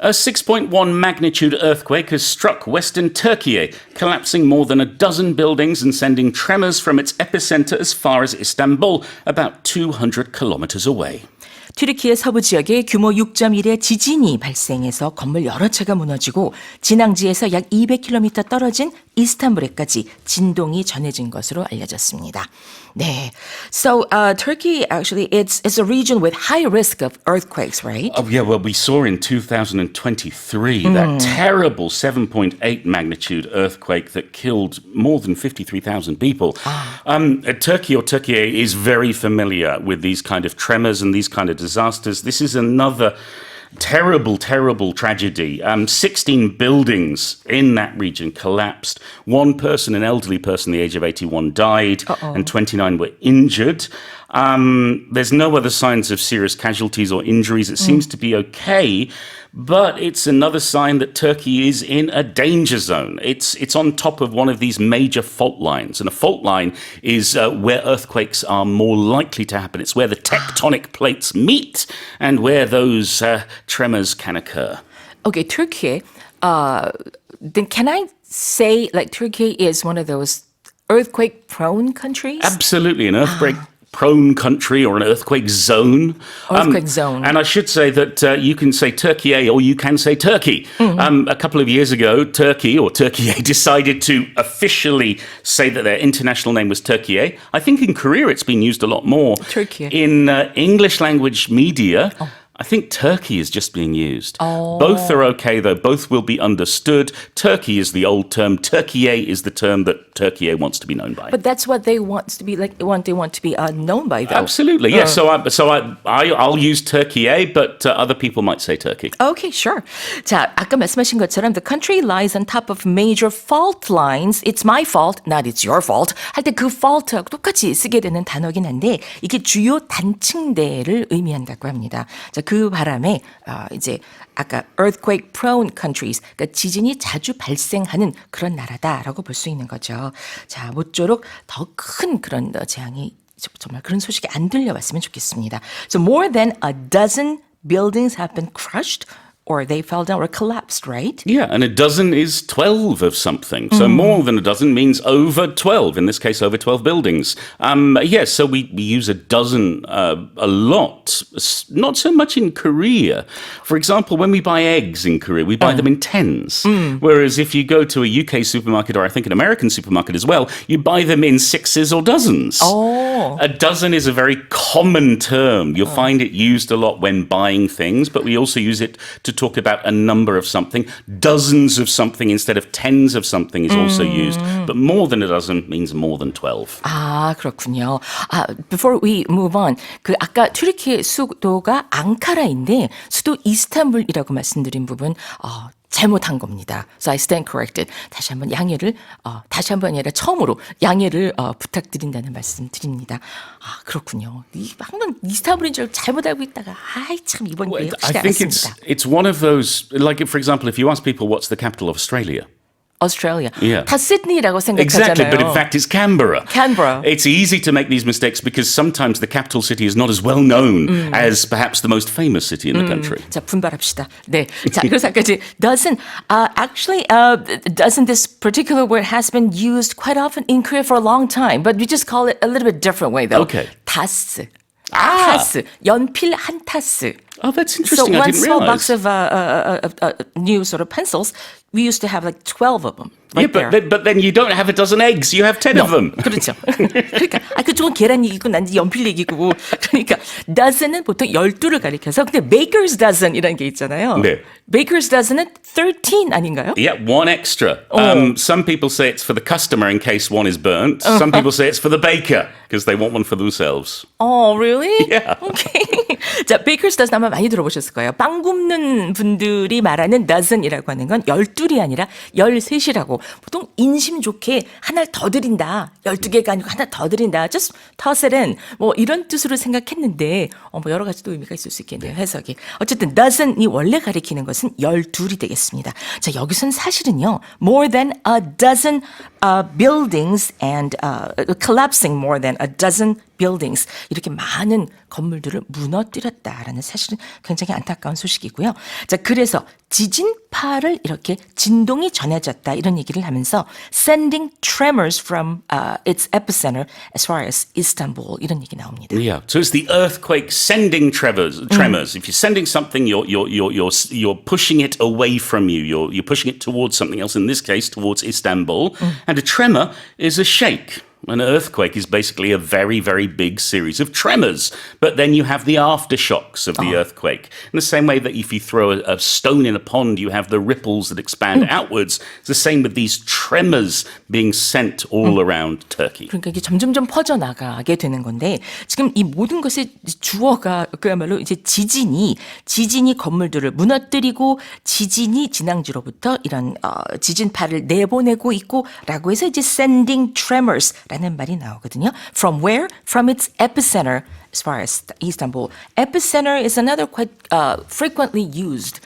A 6.1 magnitude earthquake has struck western Türkiye, collapsing more than a dozen buildings and sending tremors from its epicenter as far as Istanbul, about 200 kilometers away. 튀르키예 서부 지역에 규모 6.1의 지진이 발생해서 건물 여러 채가 무너지고 진앙지에서 약 200km 떨어진 이스탄불에까지 진동이 전해진 것으로 알려졌습니다. 네, so Turkey actually it's a region with high risk of earthquakes, right? Oh yeah, well we saw in 2023 that terrible 7.8 magnitude earthquake that killed more than 53,000 people. Türkiye is very familiar with these kind of tremors and these kind of disasters. This is another terrible, terrible tragedy. 16 buildings in that region collapsed. One person, an elderly person, the age of 81, died, and 29 were injured. There's no other signs of serious casualties or injuries. It seems to be okay, but it's another sign that Turkey is in a danger zone. It's on top of one of these major fault lines, and a fault line is where earthquakes are more likely to happen. It's where the tectonic plates meet and where those tremors can occur. Okay, Turkey. Then can I say like Turkey is one of those earthquake-prone countries? Absolutely, an earthquake-prone country or an earthquake zone. Earthquake zone. And I should say that you can say Türkiye or you can say Turkey. A couple of years ago, Turkey or Türkiye decided to officially say that their international name was Türkiye. I think in Korea it's been used a lot more. Türkiye. In English language media, I think Turkey is just being used. Both are okay, though. Both will be understood. Turkey is the old term. Türkiye is the term that Türkiye wants to be known by. But that's what they want to be like. They want to be known by, though. Absolutely, yes. So I'll use Türkiye, but other people might say Turkey. Okay, sure. 자, 아까 말씀하신 것처럼 the country lies on top of major fault lines. It's my fault, not it's your fault. 할 때 그 fault하고 똑같이 쓰게 되는 단어긴 한데 이게 주요 단층대를 의미한다고 합니다. 자, 그 바람에 이제 아까 earthquake prone countries, 그러니까 지진이 자주 발생하는 그런 나라다라고 볼 수 있는 거죠. 자, 모쪼록 더 큰 그런 재앙이 정말 그런 소식이 안 들려왔으면 좋겠습니다. So more than a dozen buildings have been crushed or they fell down or collapsed, right? Yeah, and a dozen is 12 of something. So more than a dozen means over 12, in this case over 12 buildings. Yes, so we use a dozen a lot, not so much in Korea. For example, when we buy eggs in Korea, we buy them in tens. Whereas if you go to a UK supermarket or I think an American supermarket as well, you buy them in sixes or dozens. A dozen is a very common term. You'll find it used a lot when buying things, but we also use it to talk about a number of something. Dozens of something instead of tens of something is also used. But more than a dozen means more than 12. 아, 그렇군요. Before we move on, 그 아까 튀르키예 수도가 앙카라인데 수도 이스탄불이라고 말씀드린 부분 잘못한 겁니다. So I stand corrected. 다시 한번 양해를 다시 한번 아니라 처음으로 양해를 부탁드린다는 말씀 드립니다. 아, 그렇군요. 항상 이스탄불인 줄 잘못 알고 있다가 참 이번 기회에 I think it's one of those, like for example, if you ask people what's the capital of Australia, Australia. Yeah. 다 시드니라고 생각하잖아요. Exactly, but in fact it's Canberra. Canberra. It's easy to make these mistakes because sometimes the capital city is not as well known as perhaps the most famous city in the country. 자, 분발합시다. 네. 자, 그래서 아까 이제 doesn't doesn't this particular word has been used quite often in Korea for a long time, but we just call it a little bit different way though. Okay. 다스. 타스. 연필 한 타스. Oh, that's interesting. So I one didn't small realize. box of new sort of pencils, we used to have like 12 of them. Right but then you don't have a dozen eggs, you have 10 of them. 그렇죠. 그러니까 그쪽은 계란 얘기고 난 연필 얘기고 그러니까 dozen은 보통 12를 가리켜서 근데 baker's dozen이라는 게 있잖아요. 네. baker's dozen은 13 아닌가요? Yeah, one extra. Some people say it's for the customer in case one is burnt. Some people say it's for the baker because they want one for themselves. Oh, really? Yeah. Okay. 자, baker's dozen 아마 많이 들어보셨을 거예요. 빵 굽는 분들이 말하는 dozen이라고 하는 건 12이 아니라 13이라고. 보통 인심 좋게 하나를 더 드린다. 12개가 아니고 하나 더 드린다. just toss it in. 뭐 이런 뜻으로 생각했는데 뭐 여러 가지 또 의미가 있을 수 있겠네요. 해석이. 어쨌든 dozen이 원래 가리키는 것은 12이 되겠습니다. 자, 여기서는 사실은요. more than a dozen buildings and collapsing more than a dozen buildings 이렇게 많은 건물들을 무너뜨렸다라는 사실은 굉장히 안타까운 소식이고요. 자, 그래서 지진파를 이렇게 진동이 전해졌다 이런 얘기를 하면서 sending tremors from its epicenter as far as Istanbul 이런 얘기 나옵니다. Yeah, so it's the earthquake sending tremors. If you're sending something, you're pushing it away from you. You're pushing it towards something else. In this case, towards Istanbul. And a tremor is a shake. An earthquake is basically a very, very big series of tremors. But then you have the aftershocks of the earthquake. In the same way that if you throw a stone in a pond, you have the ripples that expand outwards. It's the same with these tremors being sent all around Turkey. 그러니까 이게 점점점 퍼져나가게 되는 건데 지금 이 모든 것의 주어가 그야말로 이제 지진이 건물들을 무너뜨리고 지진이 진앙지로부터 이런 지진파를 내보내고 있고라고 해서 이제 sending tremors 라는 말이 나오거든요. From where? From its epicenter as far as Istanbul. Epicenter is another quite frequently used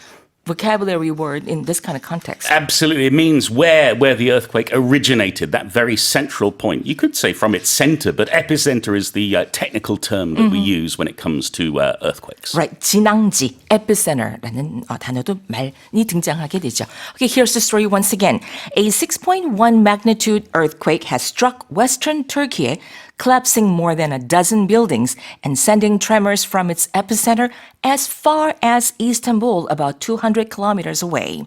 vocabulary word in this kind of context. Absolutely. It means where the earthquake originated, that very central point. You could say from its center, but epicenter is the technical term that we use when it comes to earthquakes. Right. 진앙지, epicenter라는 단어도 많이 등장하게 되죠. Okay, here's the story once again. A 6.1 magnitude earthquake has struck western Türkiye, collapsing more than a dozen buildings and sending tremors from its epicenter as far as Istanbul, about 200 kilometers away.